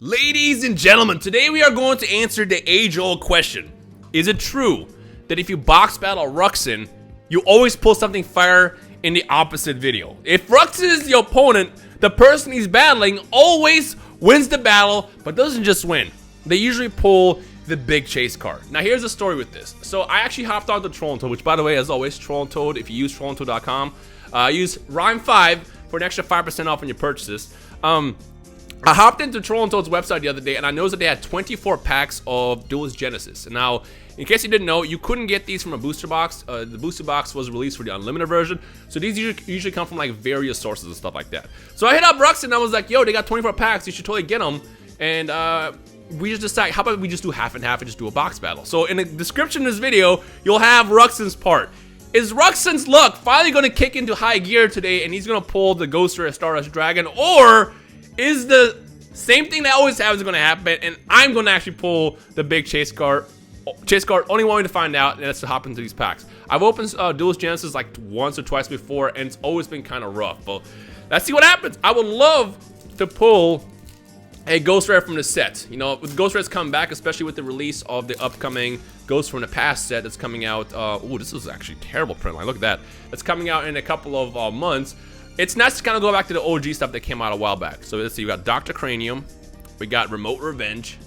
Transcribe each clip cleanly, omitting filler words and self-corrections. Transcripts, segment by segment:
Ladies and gentlemen, today we are going to answer the age-old question. Is it true that if you box battle Ruxin, you always pull something fire in the opposite video? If Ruxin is the opponent, the person he's battling always wins the battle, but doesn't just win. They usually pull the big chase card. Now here's the story with this. So I actually hopped onto Troll and Toad, which by the way, as always, Troll and Toad, if you use trollandtoad.com, use Rhyme5 for an extra 5% off on your purchases. I hopped into Troll and Toad's website the other day, and I noticed that they had 24 packs of Duelist Genesis. And now, in case you didn't know, you couldn't get these from a booster box. The booster box was released for the unlimited version, so these usually come from like various sources and stuff like that. So I hit up Ruxin and I was like, yo, they got 24 packs, you should totally get them. And we just decided, how about we just do half and half and just do a box battle? So in the description of this video, you'll have Ruxin's part. Is Ruxin's luck finally going to kick into high gear today and he's going to pull the Ghost Rare Stardust Dragon? Or is the same thing that always happens going to happen and I'm going to actually pull the big chase card? Only one way to find out, and that's to hop into these packs. I've opened Duelist Genesis like once or twice before, and it's always been kind of rough. But let's see what happens. I would love to pull a Ghost Rare from the set. You know, with Ghost Rare's come back, especially with the release of the upcoming Ghost from the Past set that's coming out. Oh, this is actually a terrible print line. Look at that. That's coming out in a couple of months. It's nice to kind of go back to the OG stuff that came out a while back. So let's see, we got Dr. Cranium, we got Remote Revenge,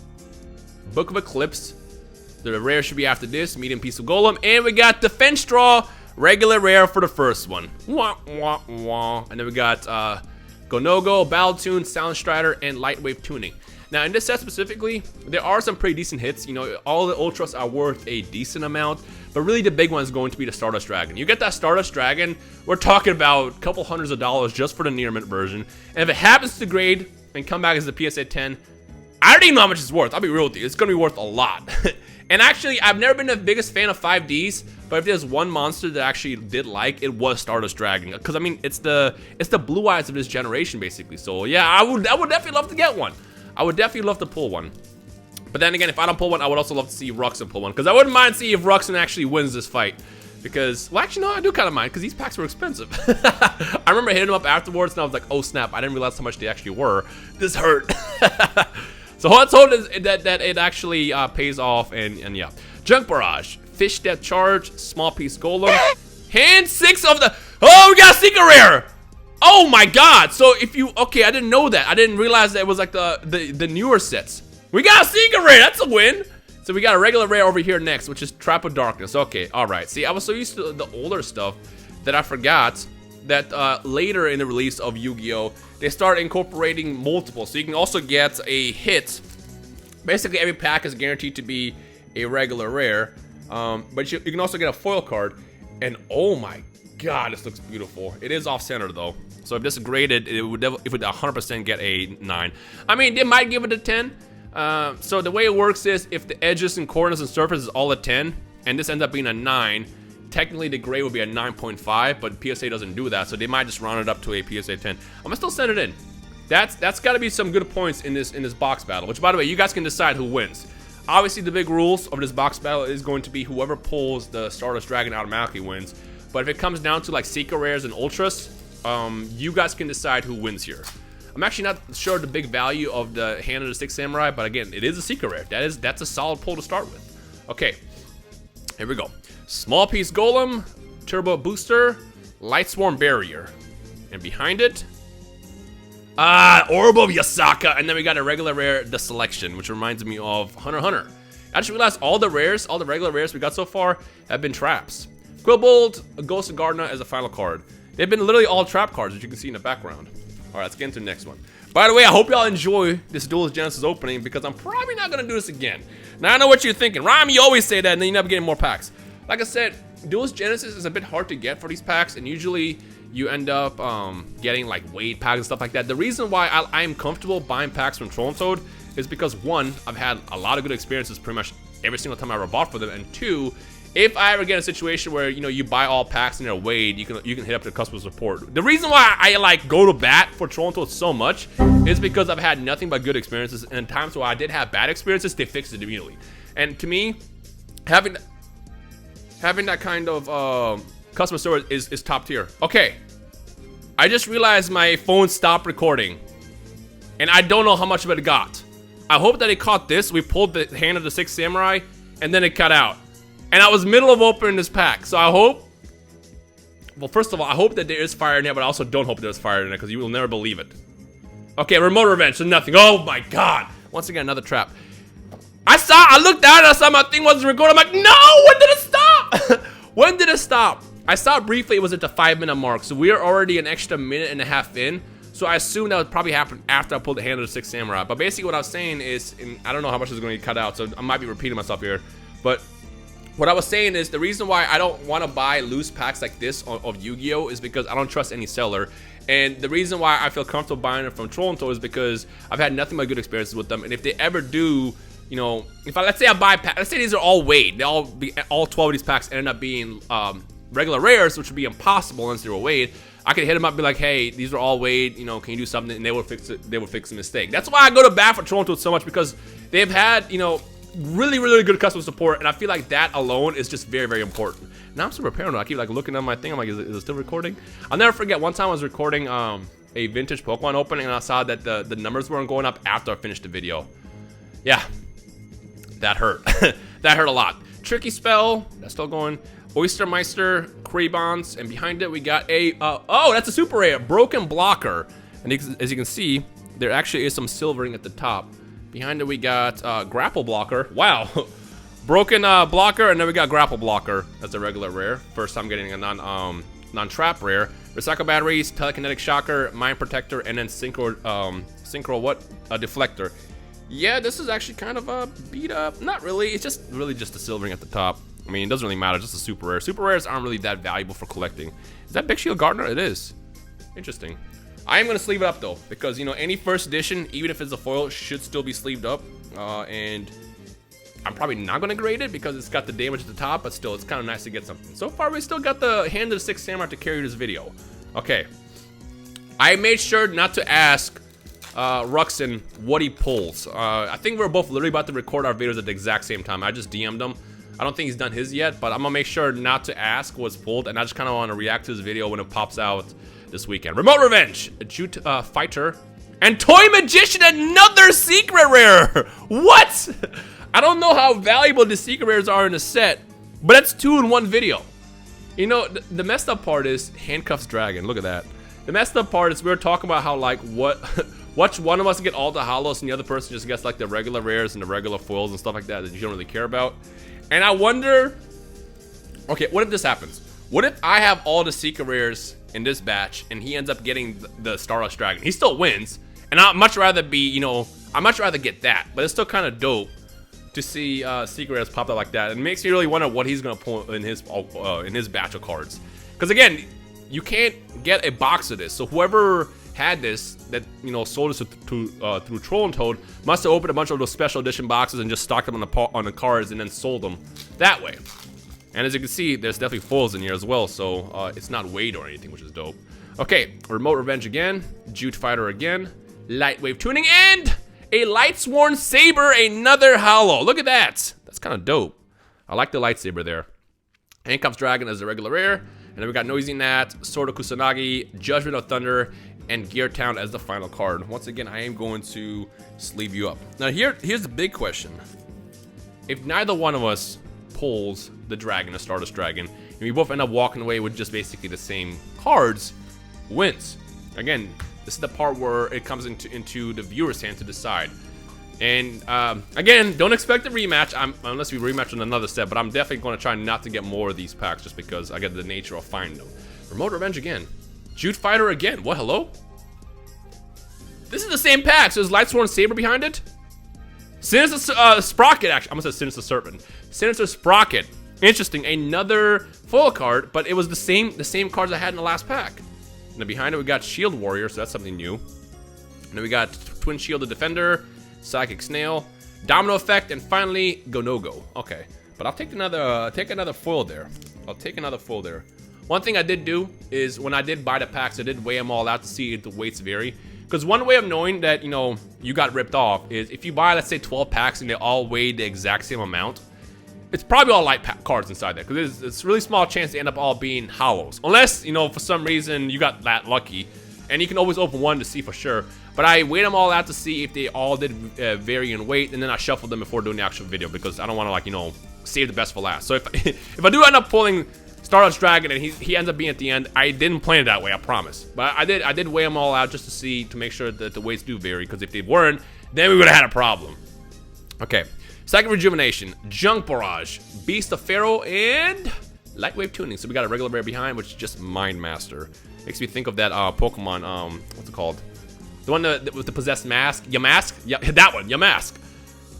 Book of Eclipse. The rare should be after this, Medium Piece of Golem, and we got Defense Draw, regular rare for the first one. Wah, wah, wah. And then we got Go No Go, Battle Tune, Sound Strider, and Lightwave Tuning. Now in this set specifically, there are some pretty decent hits. You know, all the Ultras are worth a decent amount, but really the big one is going to be the Stardust Dragon. You get that Stardust Dragon, we're talking about a couple hundreds of dollars just for the near mint version. And if it happens to grade and come back as the PSA 10, I don't even know how much it's worth. I'll be real with you. It's going to be worth a lot. And actually, I've never been the biggest fan of 5Ds, but if there's one monster that I actually did like, it was Stardust Dragon. Because I mean, it's the blue eyes of this generation, basically. So yeah, I would definitely love to get one. I would definitely love to pull one. But then again, if I don't pull one, I would also love to see Ruxin pull one. Because I wouldn't mind seeing if Ruxin actually wins this fight. Because, well, actually, no, I do kind of mind, because these packs were expensive. I remember hitting them up afterwards, and I was like, oh snap, I didn't realize how much they actually were. This hurt. So let's hope that it actually pays off, and yeah. Junk Barrage, Fish Death Charge, Small Piece Golem, Hand 6 of the... Oh, we got a Secret Rare! Oh my god! So if you... Okay, I didn't know that. I didn't realize that it was like the newer sets. We got a Secret Rare! That's a win! So we got a regular rare over here next, which is Trap of Darkness. Okay, alright. See, I was so used to the older stuff that I forgot that later in the release of Yu-Gi-Oh! They start incorporating multiple, so you can also get a hit. Basically, every pack is guaranteed to be a regular rare, but you can also get a foil card. And oh my god, this looks beautiful. It is off-center though, so if this is graded, it would 100% get a 9. I mean, they might give it a 10. So the way it works is if the edges and corners and surface is all a 10, and this ends up being a 9. Technically, the grade would be a 9.5, but PSA doesn't do that, so they might just round it up to a PSA 10. I'm gonna still send it in. That's got to be some good points in this box battle. Which, by the way, you guys can decide who wins. Obviously, the big rules of this box battle is going to be whoever pulls the Stardust Dragon automatically wins. But if it comes down to like Secret Rares and Ultras, you guys can decide who wins here. I'm actually not sure the big value of the Hand of the Sixth Samurai, but again, it is a Secret Rare. That's a solid pull to start with. Okay, here we go. Small Piece Golem, Turbo Booster, Light Swarm Barrier. And behind it, Orb of Yasaka. And then we got a regular rare, The Selection, which reminds me of Hunter x Hunter. I just realized all the regular rares we got so far have been traps. Quillbolt, a Ghost of Gardna as a final card. They've been literally all trap cards, as you can see in the background. Alright, let's get into the next one. By the way, I hope y'all enjoy this Duelist Genesis opening, because I'm probably not going to do this again. Now, I know what you're thinking. Rhyme, you always say that, and then you never get more packs. Like I said, Duelist Genesis is a bit hard to get for these packs, and usually you end up getting like weight packs and stuff like that. The reason why I am comfortable buying packs from Troll and Toad is because, one, I've had a lot of good experiences pretty much every single time I ever bought for them, and two, if I ever get a situation where, you know, you buy all packs and they're weighed, you can hit up the customer support. The reason why I like go to bat for Troll and Toad so much is because I've had nothing but good experiences, and times where I did have bad experiences, they fixed it immediately. And to me, having that kind of customer service is top tier. Okay, I just realized my phone stopped recording, and I don't know how much of it got. I hope that it caught this. We pulled the Hand of the Sixth Samurai, and then it cut out. And I was middle of opening this pack, so I hope... Well, first of all, I hope that there is fire in there, but I also don't hope there's fire in there, because you will never believe it. Okay, remote revenge, so nothing. Oh my god. Once again, another trap. I looked down and I saw my thing wasn't recording. I'm like, no, when did it stop? When did it stop? I saw it briefly, it was at the 5-minute mark, so we are already an extra minute and a half in. So I assume that would probably happen after I pulled the Hand of the Sixth Samurai. But basically what I was saying is, and I don't know how much is going to get cut out, so I might be repeating myself here, but what I was saying is the reason why I don't want to buy loose packs like this of Yu-Gi-Oh! Is because I don't trust any seller. And the reason why I feel comfortable buying it from Troll and Toad is because I've had nothing but good experiences with them. And if they ever do, you know, let's say I buy packs, let's say these are all weighed, all 12 of these packs end up being regular rares, which would be impossible unless they were weighed. I could hit them up and be like, hey, these are all weighed, you know, can you do something? And they will fix it. They will fix the mistake. That's why I go to bat for Troll and Toad so much, because they've had, you know, really good customer support, and I feel like that alone is just very important. Now I'm super paranoid. I keep like looking at my thing. I'm like, is it still recording? I'll never forget one time I was recording a vintage Pokemon opening, and I saw that the numbers weren't going up after I finished the video. Yeah, that hurt. That hurt a lot. Tricky Spell, that's still going. Oystermeister, Craybons, and behind it we got a oh, that's a super rare, Broken Blocker. And as you can see, there actually is some silvering at the top. Behind it we got Grapple Blocker. Wow. Broken Blocker, and then we got Grapple Blocker. That's a regular rare. First time getting a non-trap rare. Recycle Batteries, Telekinetic Shocker, Mind Protector, and then Synchro Deflector. Yeah, this is actually kind of beat up. Not really. It's just really just the silvering at the top. I mean, it doesn't really matter. Just a super rare. Super rares aren't really that valuable for collecting. Is that Big Shield Gardener? It is. Interesting. I am going to sleeve it up though, because, you know, any first edition, even if it's a foil, should still be sleeved up. And I'm probably not going to grade it because it's got the damage at the top, but still, it's kind of nice to get something. So far, we still got the Hand of the Sixth Samurai to carry this video. Okay. I made sure not to ask Ruxin what he pulls. I think we're both literally about to record our videos at the exact same time. I just DM'd him. I don't think he's done his yet, but I'm going to make sure not to ask what's pulled, and I just kind of want to react to his video when it pops out this weekend. Remote Revenge, a Jute Fighter, and Toy Magician, another secret rare. What? I don't know how valuable the secret rares are in a set, but that's 2 in 1 video. You know, the messed up part is Handcuffs Dragon. Look at that. The messed up part is we were talking about how, like, which one of us get all the hollows and the other person just gets like the regular rares and the regular foils and stuff like that you don't really care about. And I wonder, okay, what if this happens? What if I have all the secret rares in this batch and he ends up getting the Stardust Dragon? He still wins, and I'd much rather be, you know, I'd much rather get that, but it's still kind of dope to see secret rares pop out like that. It makes me really wonder what he's gonna pull in his batch of cards. Because again, you can't get a box of this, so whoever had this, that, you know, sold this through Troll and Toad, must have opened a bunch of those special edition boxes and just stocked them on the cards and then sold them that way. And as you can see, there's definitely foils in here as well, so it's not weighed or anything, which is dope. Okay, Remote Revenge again, Jute Fighter again, Light Wave Tuning, and a Lightsworn Saber, another hollow. Look at that. That's kind of dope. I like the lightsaber there. Handcuffs Dragon as a regular rare, and then we got Noisy Gnat, Sword of Kusanagi, Judgment of Thunder, and Gear Town as the final card. Once again, I am going to sleeve you up. Now here's the big question. If neither one of us pulls the dragon, the Stardust Dragon, and we both end up walking away with just basically the same cards, wins. Again, this is the part where it comes into the viewer's hand to decide. And again, don't expect a rematch unless we rematch on another set, but I'm definitely going to try not to get more of these packs just because I get the nature of finding them. Remote Revenge again. Jute Fighter again. What, hello? This is the same pack, so there's Lightsworn Saber behind it. Sinister Sprocket, actually. I'm gonna say Sinister Serpent. Sinister Sprocket. Interesting. Another foil card, but it was the same cards I had in the last pack. And then behind it we got Shield Warrior, so that's something new. And then we got Twin Shielded Defender, Psychic Snail, Domino Effect, and finally Go No Go. Okay, but I'll take another foil there. I'll take another foil there. One thing I did do is when I did buy the packs, I did weigh them all out to see if the weights vary. Because one way of knowing that, you know, you got ripped off is if you buy, let's say, 12 packs and they all weigh the exact same amount, it's probably all light cards inside there. Because it's a really small chance they end up all being hollows. Unless, you know, for some reason you got that lucky. And you can always open one to see for sure. But I weighed them all out to see if they all did vary in weight, and then I shuffled them before doing the actual video because I don't want to, like, you know, save the best for last. So if I do end up pulling Stardust Dragon and he ends up being at the end, I didn't plan it that way, I promise. But I did weigh them all out just to see, to make sure that the weights do vary, because if they weren't, then we would have had a problem. Okay, second rejuvenation, Junk Barrage, Beast of Pharaoh, and Light Wave Tuning. So we got a regular rare behind, which is just Mind Master. Makes me think of that Pokemon, what's it called? The one with the possessed mask? Yamask? Yeah, that one, Yamask.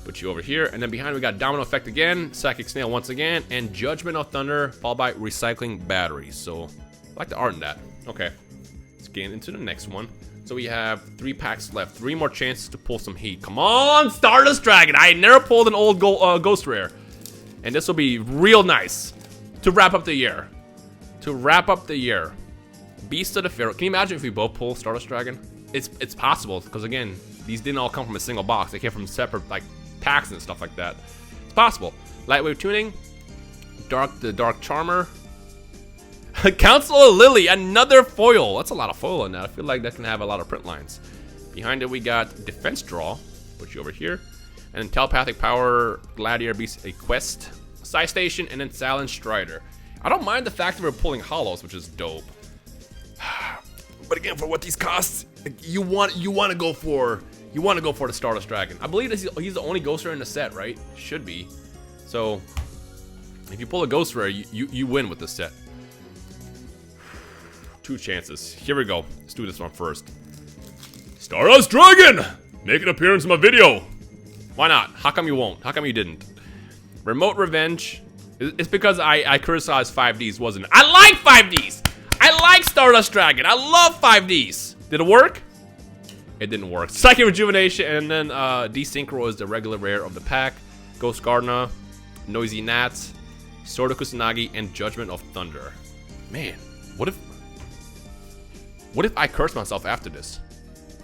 Put you over here, and then behind we got Domino Effect again, Psychic Snail once again, and Judgment of Thunder, followed by Recycling Batteries. So, I like the art in that. Okay, let's get into the next one. So we have 3 packs left, 3 more chances to pull some heat. Come on, Stardust Dragon! I never pulled an old Ghost Rare. And this will be real nice to wrap up the year. Beast of the Pharaoh. Can you imagine if we both pull Stardust Dragon? It's possible, because again, these didn't all come from a single box. They came from separate, like, packs and stuff like that. It's possible. Lightwave Tuning, the Dark Charmer, Council of Lily, another foil. That's a lot of foil in that. I feel like that can have a lot of print lines. Behind it we got Defense Draw, put you over here, and then Telepathic Power, Gladiator Beast, a Quest, Side Station, and then Silent Strider. I don't mind the fact that we're pulling hollows, which is dope. But again, for what these cost, you want to go for the Stardust Dragon. I believe he's the only Ghost Rare in the set, right? Should be. So if you pull a Ghost Rare, you win with this set. 2 chances. Here we go. Let's do this one first. Stardust Dragon! Make an appearance in my video. Why not? How come you won't? How come you didn't? Remote Revenge. It's because I criticized 5Ds, wasn't it? I like 5Ds! I like Stardust Dragon. I love 5Ds. Did it work? It didn't work. Psychic Rejuvenation, and then Desynchro is the regular rare of the pack. Ghost Gardener, Noisy Gnats, Sword of Kusanagi, and Judgment of Thunder. Man, what if I curse myself after this?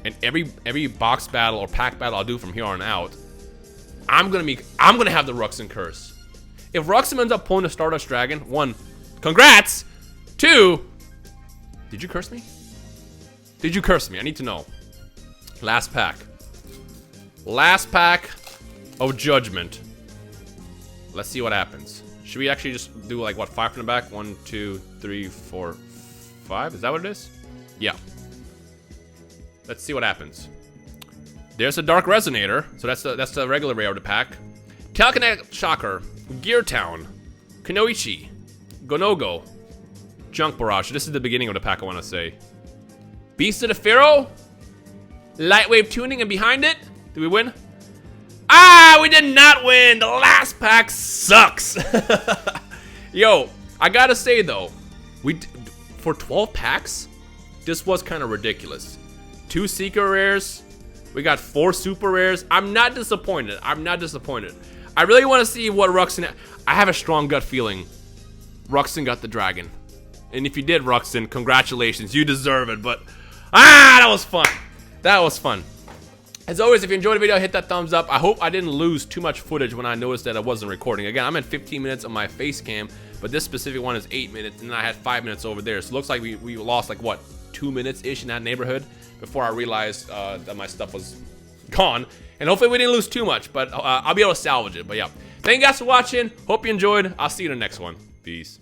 And every box battle or pack battle I'll do from here on out, I'm gonna have the Ruxin curse. If Ruxin ends up pulling the Stardust Dragon, 1, congrats. 2, did you curse me? Did you curse me? I need to know. Last pack. Last pack of Judgment. Let's see what happens. Should we actually just do, like, what, 5 from the back? 1, 2, 3, 4, 5? Is that what it is? Yeah. Let's see what happens. There's a Dark Resonator. So that's the regular rare of the pack. Telekinetic Shocker. Gear Town. Kunoichi. Gonogo. Junk Barrage. This is the beginning of the pack, I want to say. Beast of the Pharaoh. Lightwave Tuning, and behind it, did we win? Ah, we did not win. The last pack sucks. Yo, I gotta say though, for 12 packs, this was kind of ridiculous. 2 Secret Rares, we got 4 Super Rares. I'm not disappointed. I really want to see what Ruxin. I have a strong gut feeling Ruxin got the dragon. And if you did, Ruxin, congratulations. You deserve it. But, that was fun. That was fun. As always, if you enjoyed the video, hit that thumbs up. I hope I didn't lose too much footage when I noticed that I wasn't recording. Again, I'm at 15 minutes on my face cam, but this specific one is 8 minutes, and then I had 5 minutes over there. So it looks like we lost, like, what, 2 minutes-ish in that neighborhood before I realized that my stuff was gone. And hopefully we didn't lose too much, but I'll be able to salvage it. But yeah, thank you guys for watching. Hope you enjoyed. I'll see you in the next one. Peace.